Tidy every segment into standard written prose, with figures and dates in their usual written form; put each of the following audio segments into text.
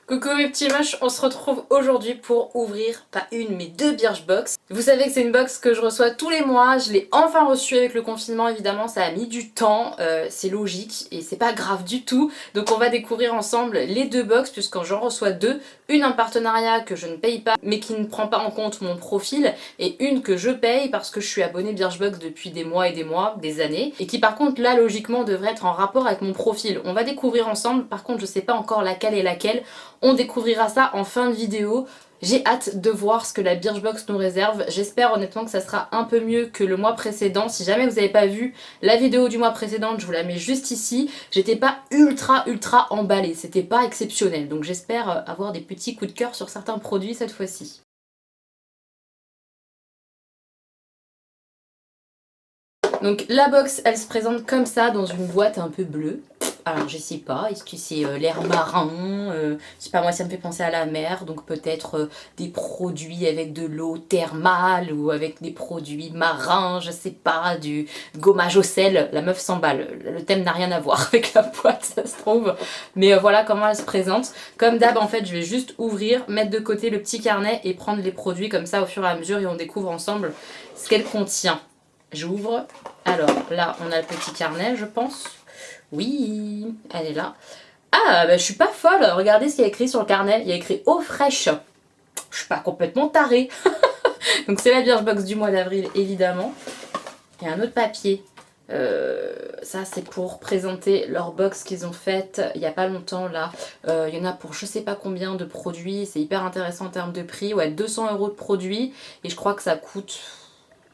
Coucou mes petits moches, on se retrouve aujourd'hui pour ouvrir pas une mais deux Birchbox. Vous savez que c'est une box que je reçois tous les mois, je l'ai enfin reçue avec le confinement évidemment, ça a mis du temps, c'est logique et c'est pas grave du tout. Donc on va découvrir ensemble les deux box puisque j'en reçois deux, une en partenariat que je ne paye pas mais qui ne prend pas en compte mon profil et une que je paye parce que je suis abonnée Birchbox depuis des mois et des mois, des années et qui par contre là logiquement devrait être en rapport avec mon profil. On va découvrir ensemble, par contre je sais pas encore laquelle est laquelle. On découvrira ça en fin de vidéo. J'ai hâte de voir ce que la Birchbox nous réserve. J'espère honnêtement que ça sera un peu mieux que le mois précédent. Si jamais vous n'avez pas vu la vidéo du mois précédent, je vous la mets juste ici. J'étais pas ultra emballée, c'était pas exceptionnel. Donc j'espère avoir des petits coups de cœur sur certains produits cette fois-ci. Donc la box, elle se présente comme ça dans une boîte un peu bleue. Alors je sais pas, est-ce que c'est l'air marin, je sais pas, moi ça me fait penser à la mer, donc peut-être des produits avec de l'eau thermale ou avec des produits marins, je sais pas, du gommage au sel. La meuf s'emballe, le thème n'a rien à voir avec la boîte ça se trouve, mais voilà comment elle se présente. Comme d'hab en fait je vais juste ouvrir, mettre de côté le petit carnet et prendre les produits comme ça au fur et à mesure et on découvre ensemble ce qu'elle contient. J'ouvre, alors là on a le petit carnet je pense. Oui, elle est là. Ah, bah je suis pas folle. Regardez ce qu'il y a écrit sur le carnet. Il y a écrit eau fraîche. Je suis pas complètement tarée. Donc c'est la Birchbox du mois d'avril, évidemment. Il y a un autre papier. Ça c'est pour présenter leur box qu'ils ont faite il y a pas longtemps là. Il y en a pour je sais pas combien de produits. C'est hyper intéressant en termes de prix. Ouais, 200 € de produits. Et je crois que ça coûte,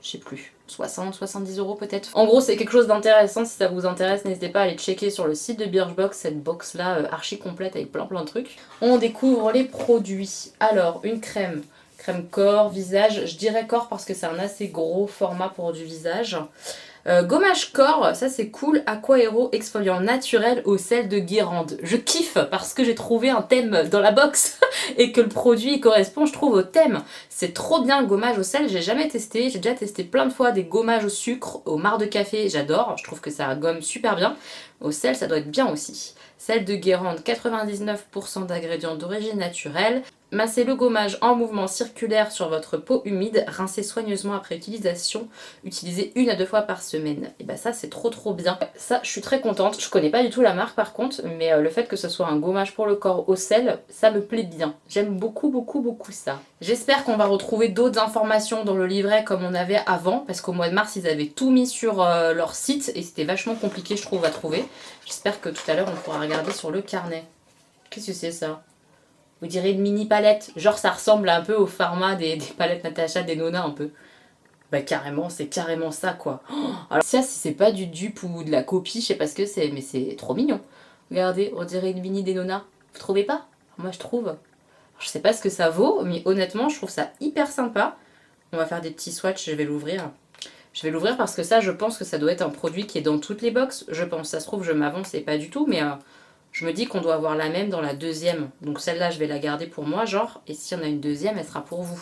je sais plus, 60, 70 € peut-être. En gros c'est quelque chose d'intéressant, si ça vous intéresse n'hésitez pas à aller checker sur le site de Birchbox, cette box là archi complète avec plein de trucs. On découvre les produits. Alors une crème corps, visage, je dirais corps parce que c'est un assez gros format pour du visage. Gommage corps, ça c'est cool, Aqua Hero exfoliant naturel au sel de Guérande. Je kiffe parce que j'ai trouvé un thème dans la box et que le produit correspond je trouve au thème. C'est trop bien le gommage au sel, j'ai jamais testé, j'ai déjà testé plein de fois des gommages au sucre, au marc de café, j'adore, je trouve que ça gomme super bien. Au sel ça doit être bien aussi. Sel de Guérande, 99% d'ingrédients d'origine naturelle. Massez le gommage en mouvement circulaire sur votre peau humide, rincez soigneusement après utilisation, utilisez 1 à 2 fois par semaine. Et bah ça c'est trop bien. Ça je suis très contente, je connais pas du tout la marque par contre, mais le fait que ce soit un gommage pour le corps au sel, ça me plaît bien. J'aime beaucoup ça. J'espère qu'on va retrouver d'autres informations dans le livret comme on avait avant, parce qu'au mois de mars ils avaient tout mis sur leur site et c'était vachement compliqué je trouve à trouver. J'espère que tout à l'heure on pourra regarder sur le carnet. Qu'est-ce que c'est ça ? Vous direz une mini palette, genre ça ressemble un peu au format des palettes Natacha, des Nona un peu. Bah carrément, c'est carrément ça quoi. Oh, alors ça si c'est pas du dupe ou de la copie, je sais pas ce que c'est, mais c'est trop mignon. Regardez, on dirait une mini des Nona. Vous trouvez pas? Moi je trouve. Alors, je sais pas ce que ça vaut, mais honnêtement je trouve ça hyper sympa. On va faire des petits swatchs, je vais l'ouvrir. Je vais l'ouvrir parce que ça je pense que ça doit être un produit qui est dans toutes les box. Je pense, ça se trouve je m'avance et pas du tout, mais... je me dis qu'on doit avoir la même dans la deuxième. Donc celle-là, je vais la garder pour moi, genre. Et si on a une deuxième, elle sera pour vous.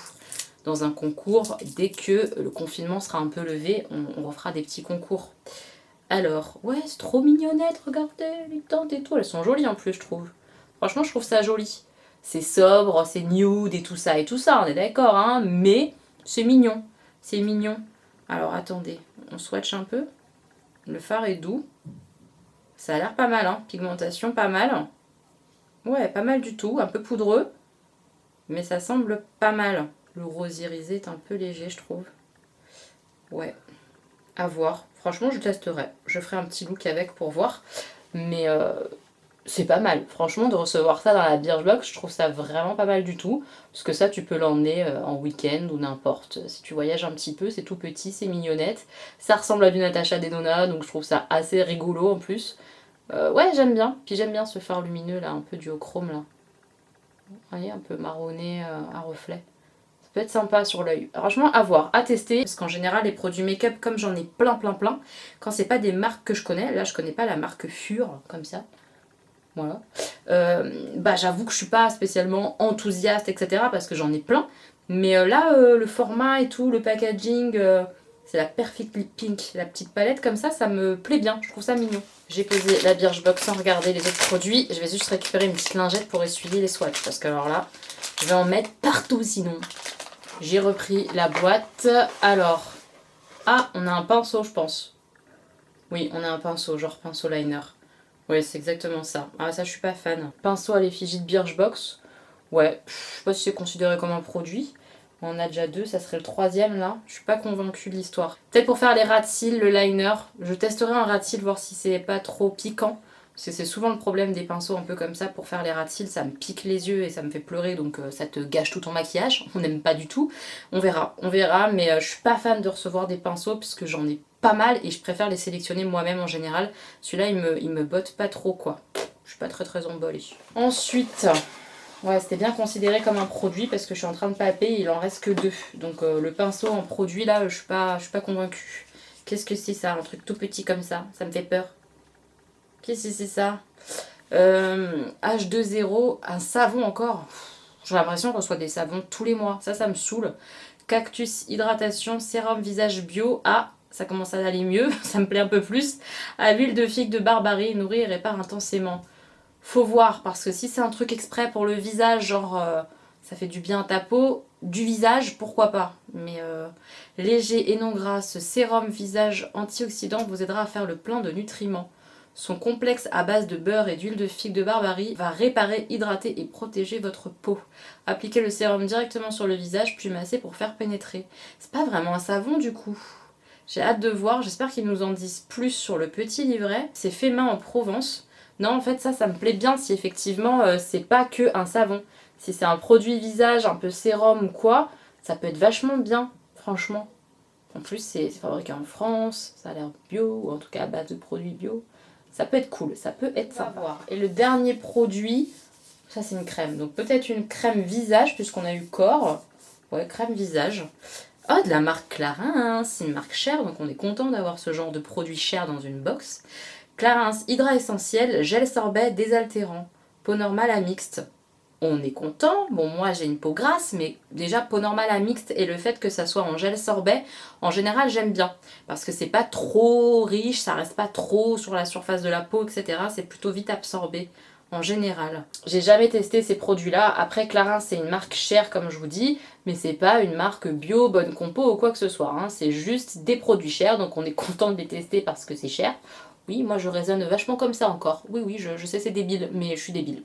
Dans un concours, dès que le confinement sera un peu levé, on refera des petits concours. Alors, ouais, c'est trop mignonnette, regardez, les tentes et tout. Elles sont jolies en plus, je trouve. Franchement, je trouve ça joli. C'est sobre, c'est nude et tout ça, on est d'accord, hein. Mais c'est mignon. C'est mignon. Alors, attendez, on swatch un peu. Le fard est doux. Ça a l'air pas mal, hein. Pigmentation pas mal. Ouais, pas mal du tout, un peu poudreux. Mais ça semble pas mal. Le rose irisé est un peu léger, je trouve. Ouais, à voir. Franchement, je testerai. Je ferai un petit look avec pour voir. Mais c'est pas mal. Franchement, de recevoir ça dans la Birchbox, je trouve ça vraiment pas mal du tout. Parce que ça, tu peux l'emmener en week-end ou n'importe. Si tu voyages un petit peu, c'est tout petit, c'est mignonnette. Ça ressemble à du Natacha Denona, donc je trouve ça assez rigolo en plus. Ouais, j'aime bien. Puis j'aime bien ce fard lumineux là, un peu duochrome là. Vous voyez, un peu marronné à reflet. Ça peut être sympa sur l'œil. Franchement, à voir, à tester. Parce qu'en général, les produits make-up, comme j'en ai plein, quand c'est pas des marques que je connais, là je connais pas la marque Fur, comme ça. Voilà. Bah j'avoue que je suis pas spécialement enthousiaste, etc. parce que j'en ai plein. Mais là, le format et tout, le packaging, c'est la Perfect Lip Pink, la petite palette comme ça me plaît bien. Je trouve ça mignon. J'ai posé la Birchbox sans regarder les autres produits. Je vais juste récupérer une petite lingette pour essuyer les swatchs. Parce que alors là, je vais en mettre partout sinon. J'ai repris la boîte. Alors, ah, on a un pinceau je pense. Oui, on a un pinceau, genre pinceau liner. Oui, c'est exactement ça. Ah, ça, je suis pas fan. Pinceau à l'effigie de Birchbox. Ouais, je sais pas si c'est considéré comme un produit. On en a déjà 2, ça serait le 3e là. Je suis pas convaincue de l'histoire. Peut-être pour faire les ras de cils, le liner. Je testerai un ras de cils, voir si c'est pas trop piquant. Parce que c'est souvent le problème des pinceaux un peu comme ça. Pour faire les ras de cils, ça me pique les yeux et ça me fait pleurer. Donc ça te gâche tout ton maquillage. On n'aime pas du tout. On verra, mais je suis pas fan de recevoir des pinceaux puisque j'en ai pas mal et je préfère les sélectionner moi-même en général. Celui-là, il me botte pas trop quoi. Je suis pas très emballée. Ensuite... ouais, c'était bien considéré comme un produit parce que je suis en train de palper et il en reste que 2. Donc le pinceau en produit là, je suis pas convaincue. Qu'est-ce que c'est ça? Un truc tout petit comme ça me fait peur. Qu'est-ce que c'est ça? H2O, un savon encore. J'ai l'impression qu'on reçoit des savons tous les mois. Ça me saoule. Cactus hydratation, sérum visage bio. Ah, ça commence à aller mieux, ça me plaît un peu plus. À l'huile de figue de Barbarie, nourrit et répare intensément. Faut voir, parce que si c'est un truc exprès pour le visage, genre ça fait du bien à ta peau, du visage, pourquoi pas. Mais léger et non gras, ce sérum visage antioxydant vous aidera à faire le plein de nutriments. Son complexe à base de beurre et d'huile de figue de Barbarie va réparer, hydrater et protéger votre peau. Appliquez le sérum directement sur le visage, puis massez pour faire pénétrer. C'est pas vraiment un savon du coup. J'ai hâte de voir, j'espère qu'ils nous en disent plus sur le petit livret. C'est fait main en Provence. Non, en fait, ça me plaît bien si effectivement c'est pas que un savon. Si c'est un produit visage, un peu sérum ou quoi, ça peut être vachement bien, franchement. En plus, c'est fabriqué en France, ça a l'air bio, ou en tout cas à base de produits bio. Ça peut être cool, ça peut être sympa. Et le dernier produit, ça c'est une crème. Donc peut-être une crème visage, puisqu'on a eu corps. Ouais, crème visage. Oh, de la marque Clarins, c'est une marque chère, donc on est content d'avoir ce genre de produit cher dans une box. Clarins Hydra Essentiel, gel sorbet désaltérant, peau normale à mixte. On est content, bon moi j'ai une peau grasse, mais déjà peau normale à mixte et le fait que ça soit en gel sorbet, en général j'aime bien. Parce que c'est pas trop riche, ça reste pas trop sur la surface de la peau, etc. C'est plutôt vite absorbé en général. J'ai jamais testé ces produits-là. Après Clarins c'est une marque chère comme je vous dis, mais c'est pas une marque bio, bonne compo ou quoi que ce soit. Hein. C'est juste des produits chers, donc on est content de les tester parce que c'est cher. Oui, moi je raisonne vachement comme ça encore. Oui, je sais c'est débile, mais je suis débile.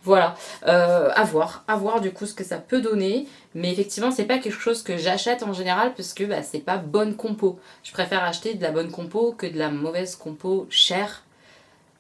Voilà, à voir du coup ce que ça peut donner. Mais effectivement, c'est pas quelque chose que j'achète en général parce que bah, c'est pas bonne compo. Je préfère acheter de la bonne compo que de la mauvaise compo chère.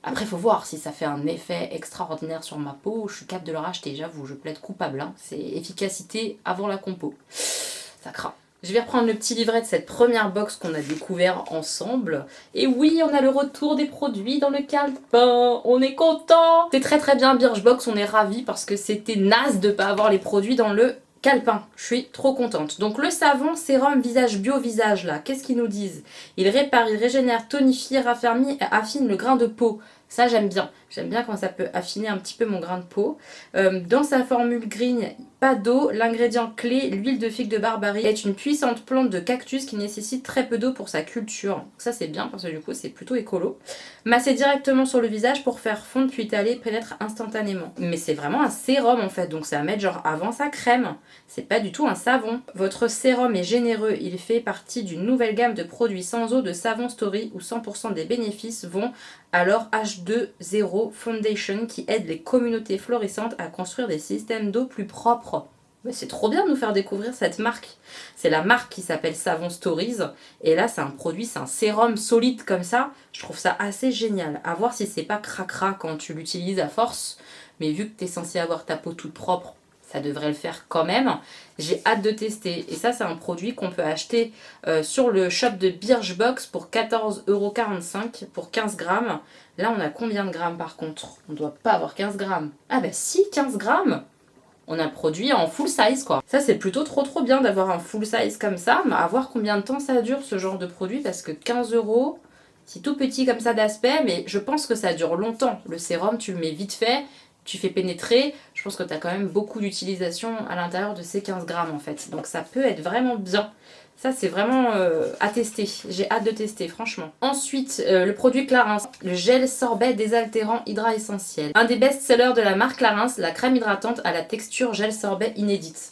Après, faut voir si ça fait un effet extraordinaire sur ma peau. Je suis capable de le racheter, j'avoue, je plaide coupable. Hein. C'est efficacité avant la compo. Ça craint. Je vais reprendre le petit livret de cette première box qu'on a découvert ensemble. Et oui, on a le retour des produits dans le calepin. On est content. C'est très bien Birchbox, on est ravis parce que c'était naze de pas avoir les produits dans le calepin. Je suis trop contente. Donc le savon sérum visage bio visage là, qu'est-ce qu'ils nous disent? Il répare, il régénère, tonifie, raffermit, affine le grain de peau. Ça j'aime bien. J'aime bien quand ça peut affiner un petit peu mon grain de peau. Dans sa formule green, pas d'eau, l'ingrédient clé, l'huile de figue de Barbarie, est une puissante plante de cactus qui nécessite très peu d'eau pour sa culture. Ça c'est bien parce que du coup c'est plutôt écolo. Masser directement sur le visage pour faire fondre puis étaler, pénètre instantanément. Mais c'est vraiment un sérum en fait, donc c'est à mettre genre avant sa crème. C'est pas du tout un savon. Votre sérum est généreux, il fait partie d'une nouvelle gamme de produits sans eau de Savon Story où 100% des bénéfices vont à leur H2O Foundation qui aide les communautés florissantes à construire des systèmes d'eau plus propres. Mais c'est trop bien de nous faire découvrir cette marque. C'est la marque qui s'appelle Savon Stories. Et là, c'est un produit, c'est un sérum solide comme ça. Je trouve ça assez génial. À voir si c'est pas cracra quand tu l'utilises à force. Mais vu que tu es censé avoir ta peau toute propre, ça devrait le faire quand même. J'ai hâte de tester. Et ça, c'est un produit qu'on peut acheter sur le shop de Birchbox pour 14,45 € pour 15 grammes. Là, on a combien de grammes par contre? On ne doit pas avoir 15 grammes. Ah bah si, 15 grammes. On a le produit en full size quoi. Ça c'est plutôt trop bien d'avoir un full size comme ça. Mais à voir combien de temps ça dure ce genre de produit parce que 15 €, c'est tout petit comme ça d'aspect. Mais je pense que ça dure longtemps. Le sérum tu le mets vite fait tu fais pénétrer, je pense que tu as quand même beaucoup d'utilisation à l'intérieur de ces 15 grammes en fait. Donc ça peut être vraiment bien. Ça c'est vraiment à tester, j'ai hâte de tester franchement. Ensuite, le produit Clarins, le gel sorbet désaltérant hydra essentiel. Un des best-sellers de la marque Clarins, la crème hydratante à la texture gel sorbet inédite.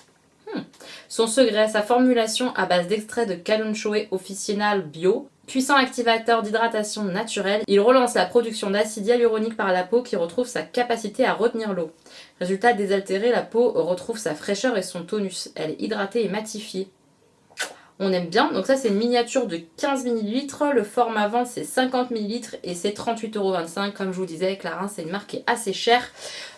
Son secret, sa formulation à base d'extrait de Kalanchoe officinal bio. Puissant activateur d'hydratation naturelle, il relance la production d'acide hyaluronique par la peau qui retrouve sa capacité à retenir l'eau. Résultat désaltéré, la peau retrouve sa fraîcheur et son tonus. Elle est hydratée et matifiée. On aime bien, donc ça c'est une miniature de 15 ml, le format vente c'est 50 ml et c'est 38,25 €. Comme je vous disais, Clarins c'est une marque qui est assez chère.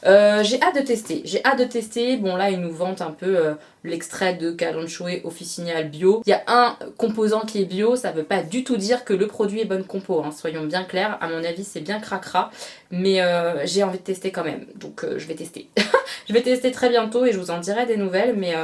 J'ai hâte de tester, bon là ils nous vantent un peu l'extrait de Kalanchoe officinal bio. Il y a un composant qui est bio, ça veut pas du tout dire que le produit est bonne compo, hein, soyons bien clairs, à mon avis c'est bien cracra, mais j'ai envie de tester quand même, donc je vais tester. Je vais tester très bientôt et je vous en dirai des nouvelles, mais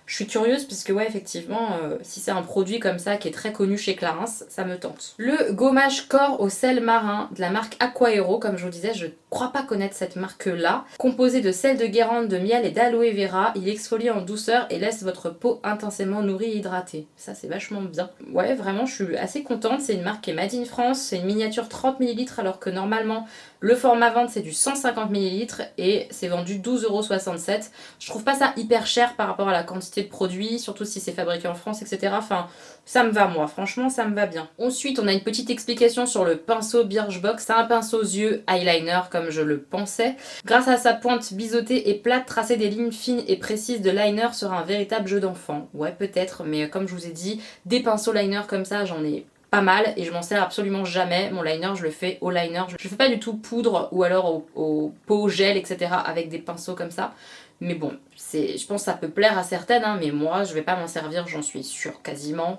je suis curieuse parce que ouais effectivement si c'est un produit comme ça qui est très connu chez Clarins, ça me tente. Le gommage corps au sel marin de la marque Aquaero, comme je vous disais, je crois pas connaître cette marque là. Composé de sel de Guérande, de miel et d'aloe vera, il exfolie en douceur et laisse votre peau intensément nourrie et hydratée. Ça c'est vachement bien. Ouais vraiment je suis assez contente, c'est une marque qui est made in France, c'est une miniature 30 ml alors que normalement le format vente c'est du 150 ml et c'est vendu 12,67 €. Je trouve pas ça hyper cher par rapport à la quantité de produits, surtout si c'est fabriqué en France, etc. Enfin, ça me va moi, franchement ça me va bien. Ensuite, on a une petite explication sur le pinceau Birchbox. C'est un pinceau yeux eyeliner comme je le pensais. Grâce à sa pointe biseautée et plate, tracer des lignes fines et précises de liner sera un véritable jeu d'enfant. Ouais, peut-être, mais comme je vous ai dit, des pinceaux liner comme ça, j'en ai pas mal et je m'en sers absolument jamais. Mon liner je le fais au liner, je fais pas du tout poudre ou alors au pot gel etc. avec des pinceaux comme ça. Mais bon, je pense que ça peut plaire à certaines, hein, mais moi je vais pas m'en servir, j'en suis sûre quasiment.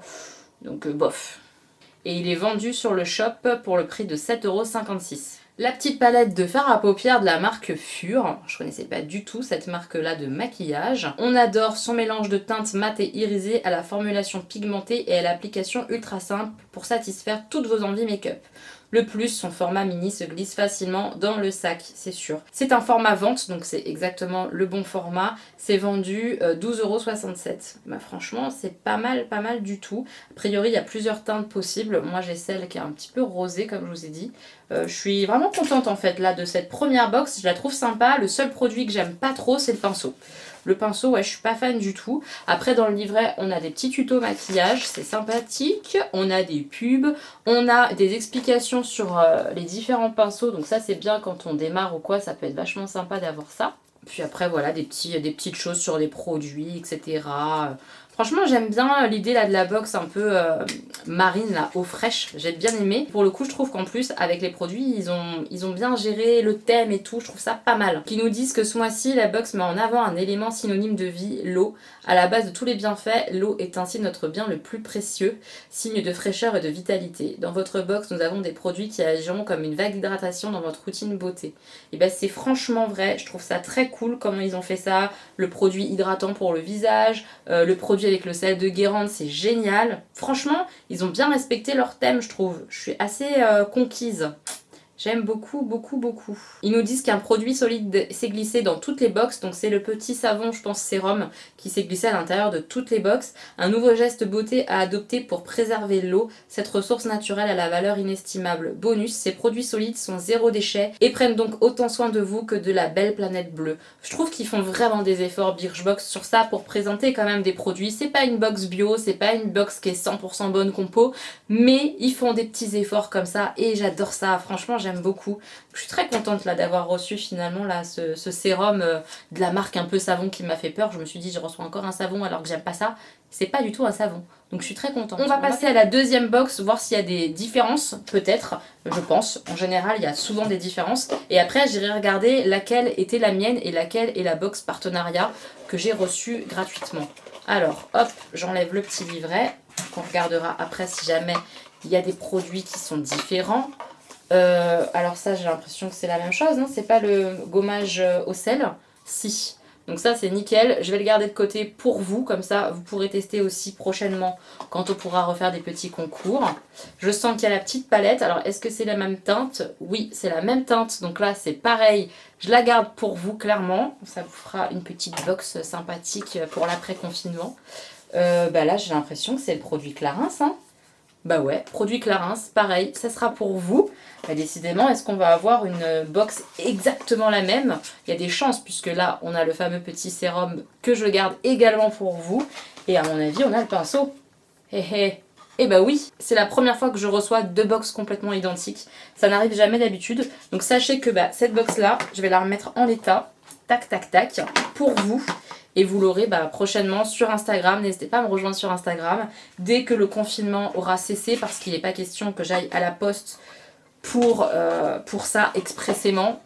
Donc bof. Et il est vendu sur le shop pour le prix de 7,56 €. La petite palette de fard à paupières de la marque Fur. Je connaissais pas du tout cette marque-là de maquillage. On adore son mélange de teintes mat et irisées à la formulation pigmentée et à l'application ultra simple pour satisfaire toutes vos envies make-up. Le plus, son format mini se glisse facilement dans le sac, c'est sûr. C'est un format vente, donc c'est exactement le bon format. C'est vendu 12,67 €. Bah, franchement, c'est pas mal du tout. A priori, il y a plusieurs teintes possibles. Moi, j'ai celle qui est un petit peu rosée, comme je vous ai dit. Je suis vraiment contente en fait là de cette première box. Je la trouve sympa. Le seul produit que j'aime pas trop, c'est le pinceau. Le pinceau, ouais, je suis pas fan du tout. Après, dans le livret, on a des petits tutos maquillage, c'est sympathique. On a des pubs, on a des explications sur les différents pinceaux. Donc ça, c'est bien quand on démarre ou quoi, ça peut être vachement sympa d'avoir ça. Puis après, voilà, des petites choses sur les produits, etc. Franchement, j'aime bien l'idée là de la box un peu marine, là, eau fraîche. J'ai bien aimé. Pour le coup, je trouve qu'en plus, avec les produits, ils ont bien géré le thème et tout. Je trouve ça pas mal. Qui nous disent que ce mois-ci, la box met en avant un élément synonyme de vie, l'eau. À la base de tous les bienfaits, l'eau est ainsi notre bien le plus précieux, signe de fraîcheur et de vitalité. Dans votre box, nous avons des produits qui agiront comme une vague d'hydratation dans votre routine beauté. Et ben c'est franchement vrai. Je trouve ça très cool comment ils ont fait ça. Le produit hydratant pour le visage, le produit avec le sel de Guérande, c'est génial. Franchement, ils ont bien respecté leur thème, je trouve. Je suis assez conquise. J'aime beaucoup. Ils nous disent qu'un produit solide s'est glissé dans toutes les box, donc c'est le petit savon, je pense, sérum, qui s'est glissé à l'intérieur de toutes les box. Un nouveau geste beauté à adopter pour préserver l'eau. Cette ressource naturelle a la valeur inestimable. Bonus, ces produits solides sont zéro déchet et prennent donc autant soin de vous que de la belle planète bleue. Je trouve qu'ils font vraiment des efforts Birchbox sur ça pour présenter quand même des produits. C'est pas une box bio, c'est pas une box qui est 100% bonne compo, mais ils font des petits efforts comme ça et j'adore ça. Franchement, j'aime beaucoup. Je suis très contente là d'avoir reçu finalement là ce sérum de la marque un peu savon qui m'a fait peur. Je me suis dit je reçois encore un savon alors que j'aime pas ça. C'est pas du tout un savon. Donc je suis très contente. On va passer à la deuxième box, voir s'il y a des différences, peut-être, je pense. En général, il y a souvent des différences. Et après, j'irai regarder laquelle était la mienne et laquelle est la box partenariat que j'ai reçue gratuitement. Alors, hop, j'enlève le petit livret qu'on regardera après si jamais il y a des produits qui sont différents. Alors ça, j'ai l'impression que c'est la même chose, non? C'est pas le gommage au sel? Si. Donc ça c'est nickel, je vais le garder de côté pour vous, comme ça vous pourrez tester aussi prochainement quand on pourra refaire des petits concours. Je sens qu'il y a la petite palette, alors est-ce que c'est la même teinte? Oui, c'est la même teinte, donc là c'est pareil, je la garde pour vous clairement. Ça vous fera une petite box sympathique pour l'après-confinement. Bah là j'ai l'impression que c'est le produit Clarins, hein. Bah ouais, produit Clarins, pareil, ça sera pour vous. Bah décidément, est-ce qu'on va avoir une box exactement la même? Il y a des chances, puisque là, on a le fameux petit sérum que je garde également pour vous. Et à mon avis, on a le pinceau. Hé hé. Et bah oui, c'est la première fois que je reçois deux box complètement identiques. Ça n'arrive jamais d'habitude. Donc sachez que bah, cette box-là, je vais la remettre en l'état. Tac, tac, tac, pour vous. Et vous l'aurez prochainement sur Instagram. N'hésitez pas à me rejoindre sur Instagram dès que le confinement aura cessé, parce qu'il n'est pas question que j'aille à la poste pour ça expressément.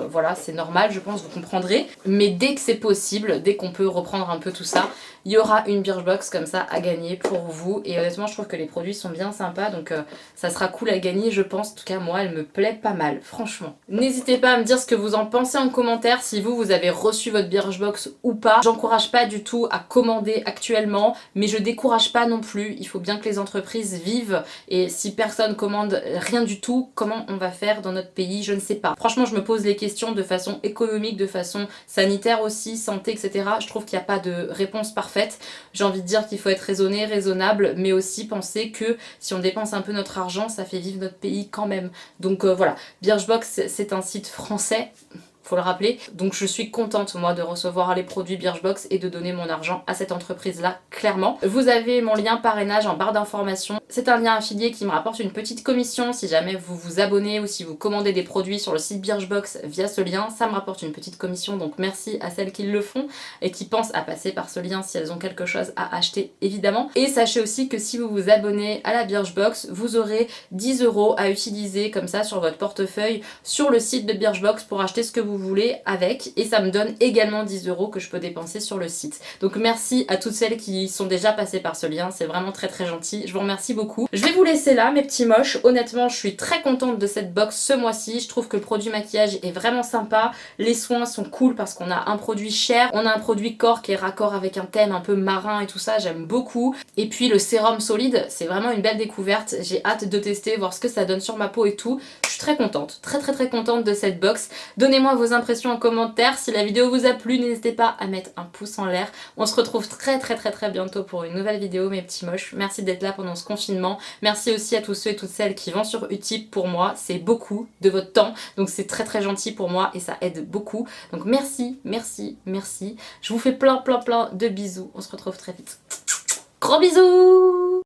Voilà, c'est normal, je pense, vous comprendrez. Mais dès que c'est possible, dès qu'on peut reprendre un peu tout ça, il y aura une Birchbox comme ça à gagner pour vous. Et honnêtement, je trouve que les produits sont bien sympas, donc ça sera cool à gagner, je pense. En tout cas, moi, elle me plaît pas mal, franchement. N'hésitez pas à me dire ce que vous en pensez en commentaire, si vous avez reçu votre Birchbox ou pas. J'encourage pas du tout à commander actuellement, mais je décourage pas non plus. Il faut bien que les entreprises vivent, et si personne commande rien du tout, comment on va faire dans notre pays? Je ne sais pas. Franchement, je me pose les questions de façon économique, de façon sanitaire aussi, santé, etc. Je trouve qu'il n'y a pas de réponse parfaite. J'ai envie de dire qu'il faut être raisonné, raisonnable, mais aussi penser que si on dépense un peu notre argent, ça fait vivre notre pays quand même. Donc voilà, Birchbox, c'est un site français, faut le rappeler. Donc je suis contente moi de recevoir les produits Birchbox et de donner mon argent à cette entreprise là, clairement. Vous avez mon lien parrainage en barre d'informations. C'est un lien affilié qui me rapporte une petite commission si jamais vous vous abonnez ou si vous commandez des produits sur le site Birchbox via ce lien. Ça me rapporte une petite commission, donc merci à celles qui le font et qui pensent à passer par ce lien si elles ont quelque chose à acheter évidemment. Et sachez aussi que si vous vous abonnez à la Birchbox, vous aurez 10 € à utiliser comme ça sur votre portefeuille sur le site de Birchbox pour acheter ce que vous voulez avec, et ça me donne également 10 € que je peux dépenser sur le site. Donc merci à toutes celles qui sont déjà passées par ce lien, c'est vraiment très très gentil, je vous remercie beaucoup. Je vais vous laisser là mes petits moches, honnêtement je suis très contente de cette box ce mois-ci, je trouve que le produit maquillage est vraiment sympa, les soins sont cool parce qu'on a un produit cher, on a un produit corps qui est raccord avec un thème un peu marin et tout ça, j'aime beaucoup. Et puis le sérum solide, c'est vraiment une belle découverte, j'ai hâte de tester, voir ce que ça donne sur ma peau et tout. Je suis très contente, très contente de cette box. Donnez-moi vos impressions en commentaire, si la vidéo vous a plu, n'hésitez pas à mettre un pouce en l'air. On se retrouve très bientôt pour une nouvelle vidéo mes petits moches. Merci d'être là pendant ce confinement. Merci aussi à tous ceux et toutes celles qui vont sur Utip. Pour moi, c'est beaucoup de votre temps, donc c'est très gentil pour moi et ça aide beaucoup. Donc merci. Je vous fais plein de bisous. On se retrouve très vite. Gros bisous!